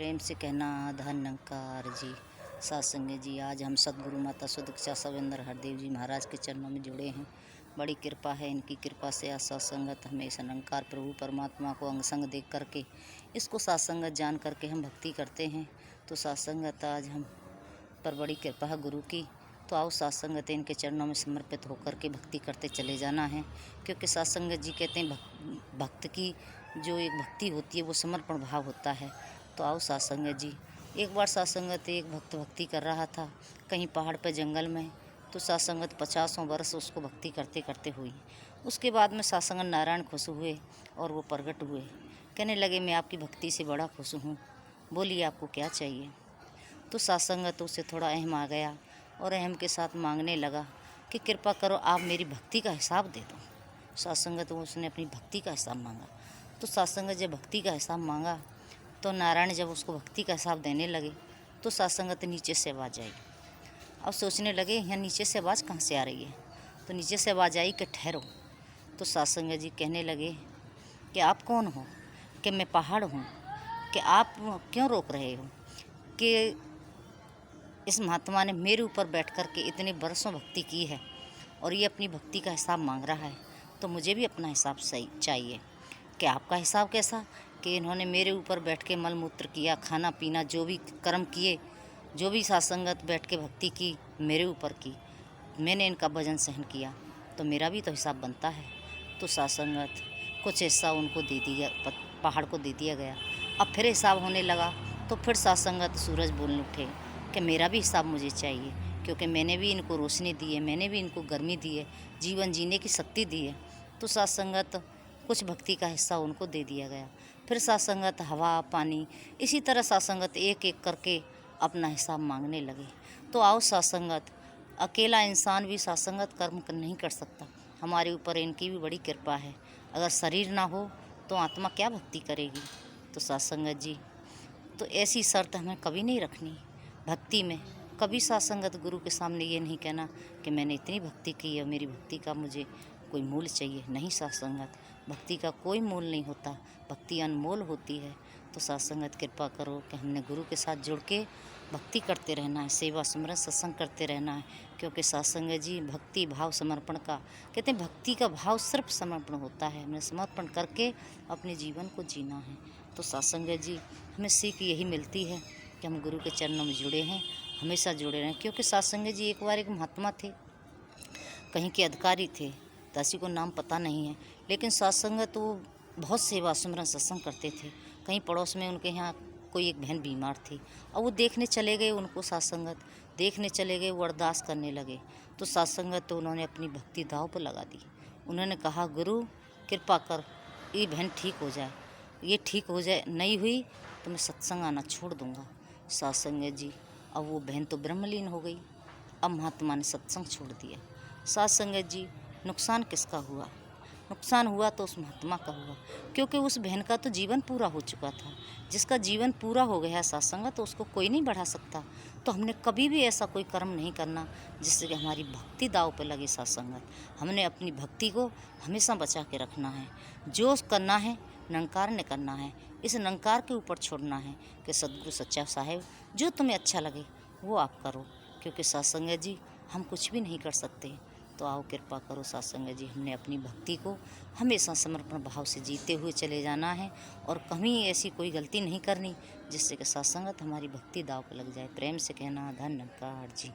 प्रेम से कहना धन निरंकार जी। सत्संग जी, आज हम सदगुरु माता सुदीक्षा सवेंद्र हरदेव जी महाराज के चरणों में जुड़े हैं। बड़ी कृपा है इनकी कृपा से आज सत्संगत हमें इस निरंकार प्रभु परमात्मा को अंग संग देख करके इसको सत्संगत जान करके हम भक्ति करते हैं। तो सत्संगत आज हम पर बड़ी कृपा है गुरु की। तो आओ सत्संगत इनके चरणों में समर्पित होकर के भक्ति करते चले जाना है, क्योंकि सत्संगत जी कहते हैं भक्त की जो एक भक्ति होती है वो समर्पण भाव होता है। तो आओ सत्संगत जी। एक बार सत्संगत एक भक्त भक्ति कर रहा था कहीं पहाड़ पर जंगल में। तो सत्संगत 50 वर्ष उसको भक्ति करते करते हुई। उसके बाद में सत्संगत नारायण खुश हुए और वो प्रगट हुए, कहने लगे मैं आपकी भक्ति से बड़ा खुश हूँ, बोलिए आपको क्या चाहिए। तो सत्संगत उसे थोड़ा अहम आ गया और अहम के साथ मांगने लगा कि कृपा करो आप मेरी भक्ति का हिसाब दे दो। सत्संगत उसने अपनी भक्ति का हिसाब मांगा। तो सत्संगत जब भक्ति का हिसाब मांगा तो नारायण जब उसको भक्ति का हिसाब देने लगे तो सत्संगत नीचे से आवाज़ आई। अब सोचने लगे यहाँ नीचे से आवाज़ कहाँ से आ रही है। तो नीचे से आवाज़ आई कि ठहरो। तो सत्संगत जी कहने लगे कि आप कौन हो, कि मैं पहाड़ हूँ, कि आप क्यों रोक रहे हो, कि इस महात्मा ने मेरे ऊपर बैठ कर के इतने बरसों भक्ति की है और ये अपनी भक्ति का हिसाब मांग रहा है, तो मुझे भी अपना हिसाब सही चाहिए। कि आपका हिसाब कैसा, कि इन्होंने मेरे ऊपर बैठ के मल मूत्र किया, खाना पीना जो भी कर्म किए, जो भी सत्संगत बैठ के भक्ति की मेरे ऊपर की, मैंने इनका भजन सहन किया, तो मेरा भी तो हिसाब बनता है। तो सत्संगत कुछ हिस्सा उनको दे दिया, पहाड़ को दे दिया गया। अब फिर हिसाब होने लगा तो फिर सत्संगत सूरज बोलने उठे कि मेरा भी हिसाब मुझे चाहिए, क्योंकि मैंने भी इनको रोशनी दी है, मैंने भी इनको गर्मी दी है, जीवन जीने की शक्ति दी है। तो सत्संगत कुछ भक्ति का हिस्सा उनको दे दिया गया। फिर सत्संगत हवा पानी इसी तरह सत्संगत एक एक करके अपना हिसाब मांगने लगे। तो आओ सत्संगत, अकेला इंसान भी सत्संगत कर्म नहीं कर सकता, हमारे ऊपर इनकी भी बड़ी कृपा है। अगर शरीर ना हो तो आत्मा क्या भक्ति करेगी। तो सत्संगत जी, तो ऐसी शर्त हमें कभी नहीं रखनी भक्ति में। कभी सत्संगत गुरु के सामने ये नहीं कहना कि मैंने इतनी भक्ति की है, मेरी भक्ति का मुझे कोई मूल चाहिए। नहीं सत्संगत, भक्ति का कोई मूल नहीं होता, भक्ति अनमोल होती है। तो सत्संगत कृपा करो कि हमने गुरु के साथ जुड़ के भक्ति करते रहना है, सेवा सुमरन सत्संग करते रहना है। क्योंकि सत्संगत जी भक्ति भाव समर्पण का कहते हैं, भक्ति का भाव सिर्फ समर्पण होता है, हमें समर्पण करके अपने जीवन को जीना है। तो सत्संगत जी हमें सीख यही मिलती है कि हम गुरु के चरणों में जुड़े हैं, हमेशा जुड़े रहें। क्योंकि सत्संगत जी एक बार एक महात्मा थे, कहीं के अधिकारी थे, दासी को नाम पता नहीं है, लेकिन सत्संगत वो बहुत सेवा सुमरन सत्संग करते थे। कहीं पड़ोस में उनके यहाँ कोई एक बहन बीमार थी और वो देखने चले गए, उनको सत्संगत देखने चले गए, वो अरदास करने लगे। तो सत्संगत तो उन्होंने अपनी भक्ति दाव पर लगा दी। उन्होंने कहा गुरु कृपा कर ये बहन ठीक हो जाए, ये ठीक हो जाए, नहीं हुई तो मैं सत्संग आना छोड़ दूँगा। सत्संगत जी अब वो बहन तो ब्रह्मलीन हो गई, अब महात्मा ने सत्संग छोड़ दिया। सत्संगत जी नुकसान किसका हुआ, नुकसान हुआ तो उस महात्मा का हुआ, क्योंकि उस बहन का तो जीवन पूरा हो चुका था। जिसका जीवन पूरा हो गया सत्संगत तो उसको कोई नहीं बढ़ा सकता। तो हमने कभी भी ऐसा कोई कर्म नहीं करना जिससे कि हमारी भक्ति दाव पर लगे। सत्संगत हमने अपनी भक्ति को हमेशा बचा के रखना है। जो करना है निरंकार ने करना है, इस निरंकार के ऊपर छोड़ना है कि सदगुरु सच्चा साहेब जो तुम्हें अच्छा लगे वो आप करो। क्योंकि सत्संगत जी हम कुछ भी नहीं कर सकते। तो आओ कृपा करो सत्संगत जी, हमने अपनी भक्ति को हमेशा समर्पण भाव से जीते हुए चले जाना है और कभी ऐसी कोई गलती नहीं करनी जिससे कि सत्संगत हमारी भक्ति दाव पर लग जाए। प्रेम से कहना धन निरंकार जी।